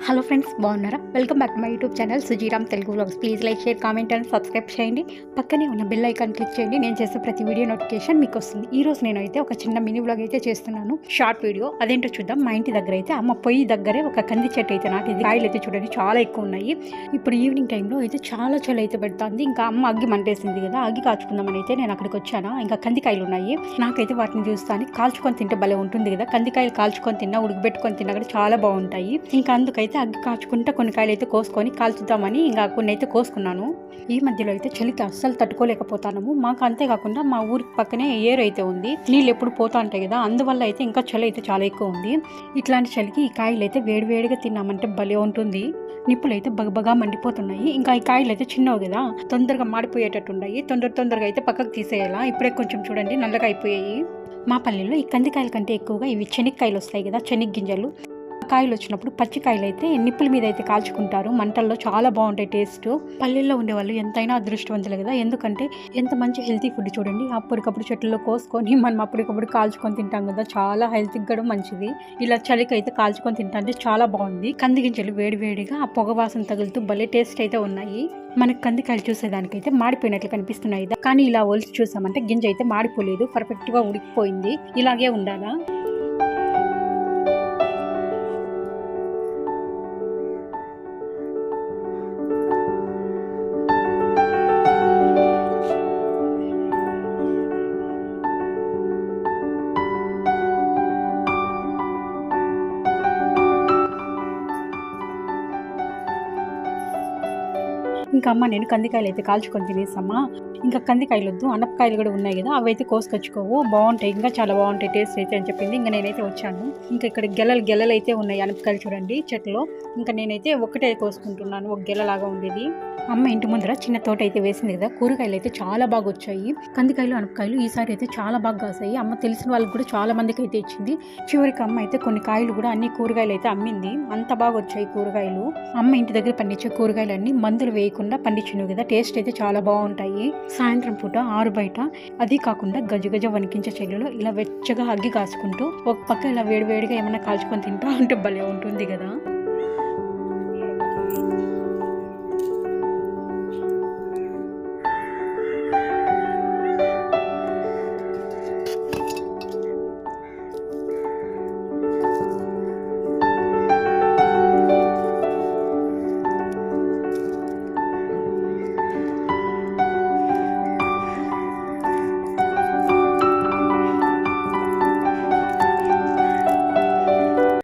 Hello friends, బాగున్నారా? Welcome back to my YouTube channel Sujiram Telugu vlogs. Please like, share, comment and subscribe చేయండి. పక్కనే ఉన్న bell icon click చేయండి. నేను చేసే ప్రతి వీడియో నోటిఫికేషన్ మీకు వస్తుంది. ఈ రోజు నేనైతే ఒక చిన్న మినీ వ్లాగ్ అయితే చేస్తున్నాను, షార్ట్ వీడియో. అదేంటో చూద్దాం. మా ఇంటి దగ్గర అయితే అమ్మ పొయ్యి దగ్గరే ఒక కంది చెట్టు అయితే నాటింది. కాయలు అయితే చూడండి చాలా ఎక్కువ ఉన్నాయి. ఇప్పుడు ఈవినింగ్ టైంలో అయితే చాలా చలి అయితే పెడుతుంది. ఇంకా అమ్మ అగ్గి మంటేసింది కదా, అగ్గి కాల్చుకుందామని అయితే నేను అక్కడికి వచ్చాను. ఇంకా కందికాయలు ఉన్నాయి. నాకైతే వాటిని చూస్తాను, కాల్చుకొని తింటే భలే ఉంటుంది కదా. కందికాయలు కాల్చుకొని తిన్నా, ఉడకబెట్టుకొని తిన్నా కూడా చాలా బాగుంటాయి. ఇంకా అందుకైతే అగ్గి కాచుకుంటే కొన్ని కాయలు అయితే కోసుకొని కాల్చుద్దామని ఇంకా కొన్ని అయితే కోసుకున్నాను. ఈ మధ్యలో అయితే చలికి అస్సలు తట్టుకోలేకపోతాము. మాకు అంతేకాకుండా మా ఊరికి పక్కనే ఏరు అయితే ఉంది. నీళ్ళు ఎప్పుడు పోతా ఉంటాయి కదా, అందువల్ల అయితే ఇంకా చలి అయితే చాలా ఎక్కువ ఉంది. ఇట్లాంటి చలికి ఈ కాయలు అయితే వేడివేడిగా తిన్నామంటే భలే ఉంటుంది. నిప్పులు అయితే బగబగా మండిపోతున్నాయి. ఇంకా ఈ కాయలు అయితే చిన్నవి కదా, తొందరగా మాడిపోయేటట్టు ఉన్నాయి. తొందరగా అయితే పక్కకు తీసేయాలా. ఇప్పుడే కొంచెం చూడండి నల్లగా అయిపోయాయి. మా పల్లెల్లో ఈ కందికాయల కంటే ఎక్కువగా ఇవి శనక్కాయలు వస్తాయి కదా, శనగ గింజలు. కాయలు వచ్చినప్పుడు పచ్చికాయలు అయితే నిప్పుల మీద అయితే కాల్చుకుంటారు. మంటల్లో చాలా బాగుంటాయి టేస్ట్. పల్లెల్లో ఉండేవాళ్ళు ఎంతైనా అదృష్టవంతులు కదా, ఎందుకంటే ఎంత మంచి హెల్తీ ఫుడ్ చూడండి. అప్పటికప్పుడు చెట్లలో కోసుకొని మనం అప్పటికప్పుడు కాల్చుకొని తింటాం కదా, చాలా హెల్త్కి కూడా మంచిది. ఇలా చలికి అయితే కాల్చుకొని తింటే చాలా బాగుంది. కంది గింజలు వేడివేడిగా ఆ పొగ వాసన తగులుతూ భలే టేస్ట్ అయితే ఉన్నాయి. మనకి కందికాయలు చూసేదానికైతే మాడిపోయినట్లు కనిపిస్తున్నాయి, కానీ ఇలా ఒలిచి చూసామంటే గింజ అయితే మాడిపోలేదు, పర్ఫెక్ట్ గా ఉడికిపోయింది. ఇలాగే ఉండాలా. ఇంకా అమ్మ నేను కందికాయలు అయితే కాల్చుకొని తినేసమ్మా. ఇంకా కందికాయలు వద్దు, అనపకాయలు కూడా ఉన్నాయి కదా, అవి అయితే కోసుకొచ్చుకోవు, బాగుంటాయి, ఇంకా చాలా బాగుంటాయి టేస్ట్ అయితే అని చెప్పింది. ఇంకా నేనైతే వచ్చాను. ఇంకా ఇక్కడ గెలలు అయితే ఉన్నాయి అనపకాయలు చూడండి చెట్లో. ఇంకా నేనైతే ఒకటే కోసుకుంటున్నాను, ఒక గెలలాగా ఉండేది. అమ్మ ఇంటి ముందర చిన్న తోట అయితే వేసింది కదా, కూరగాయలు అయితే చాలా బాగా వచ్చాయి. కందికాయలు అనపకాయలు ఈసారి అయితే చాలా బాగా కాసాయి. అమ్మ తెలిసిన వాళ్ళకి కూడా చాలా మందికి అయితే ఇచ్చింది. చివరికి అమ్మ అయితే కొన్ని కాయలు కూడా అన్ని కూరగాయలు అయితే అమ్మింది. అంత బాగా వచ్చాయి కూరగాయలు. అమ్మ ఇంటి దగ్గర పండించే కూరగాయలు అన్ని మందులు వేయకుండా పండించినవి కదా, టేస్ట్ అయితే చాలా బాగుంటాయి. సాయంత్రం పూట ఆరు బయట, అది కాకుండా గజగజ వణికించే చెల్లులో ఇలా వెచ్చగా అగ్గి కాసుకుంటూ ఒక పక్క ఇలా వేడివేడిగా ఏమైనా కాల్చుకొని తింటా ఉంటే భలే ఉంటుంది కదా.